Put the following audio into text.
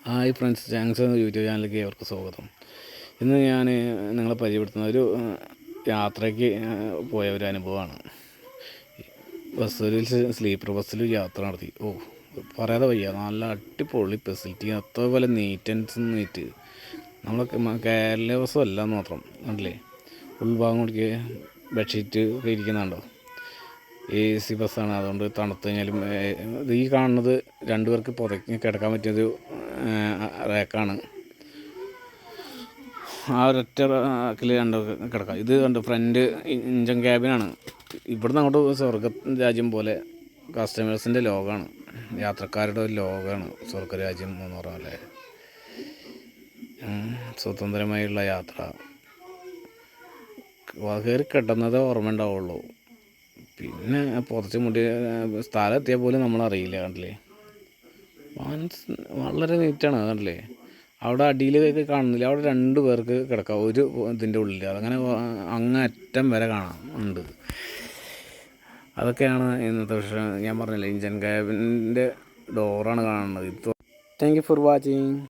Hi friends, ജാങ്സ് എന്ന YouTube ചാനലിലേക്ക് ഏവർക്ക് സ്വാഗതം. ഇന്ന് ഞാൻ നിങ്ങളെ പരിചയപ്പെടുത്തുന്ന ഒരു യാത്രയ്ക്ക് പോയ ഒരു അനുഭവമാണ്. ബസ്സിൽ സ്ലീപ്പർ ബസ്സിൽ യാത്ര നടത്തി. പറയാതെ വയ്യ, നല്ല അടിപൊളി ഫെസിലിറ്റി, അതേപോലെ നീറ്റ്. നമ്മളെ കേരള ബസ്സല്ല എന്ന് മാത്രം കണ്ടില്ലേ. ഉൾഭാഗം കൊടുക്കുക, ബെഡ്ഷീറ്റ് ഒക്കെ ഇരിക്കുന്നുണ്ടോ. AC ബസ്സാണ്, അതുകൊണ്ട് തണുത്ത് കഴിഞ്ഞാലും ഈ കാണുന്നത് രണ്ടുപേർക്ക് പുറത്ത് കിടക്കാൻ പറ്റിയൊരു റേക്കാണ്. ആ ഒരൊറ്റ റാക്കിൽ കിടക്കാം. ഇത് കണ്ട് ഫ്രണ്ട് ഇഞ്ചൻ ക്യാബിനാണ്. ഇവിടുന്ന് അങ്ങോട്ട് സ്വർഗ രാജ്യം പോലെ കസ്റ്റമേഴ്സിൻ്റെ ലോകമാണ്, യാത്രക്കാരുടെ ഒരു ലോകമാണ് സ്വർഗരാജ്യം എന്ന് പറഞ്ഞാൽ. സ്വതന്ത്രമായുള്ള യാത്ര, കയറി കിട്ടുന്നതേ ഓർമ്മ ഉണ്ടാവുള്ളൂ. പിന്നെ പുറത്ത് മുടി സ്ഥലം എത്തിയാൽ പോലും നമ്മളറിയില്ല. കണ്ടില്ലേ, വളരെ നീറ്റാണ്. കണ്ടില്ലേ, അവിടെ അടിയിലേക്ക് കാണുന്നില്ല, അവിടെ 2 പേർക്ക് കിടക്കാം ഒരു ഇതിൻ്റെ ഉള്ളിൽ. അതങ്ങനെ അങ്ങറ്റം വരെ കാണാം ഉണ്ട്. അതൊക്കെയാണ് ഇന്നത്തെ വിഷയം. ഞാൻ പറഞ്ഞില്ലേ, ഇഞ്ചൻ ക്യാബിൻ്റെ ഡോറാണ് കാണുന്നത്. Thank you for watching.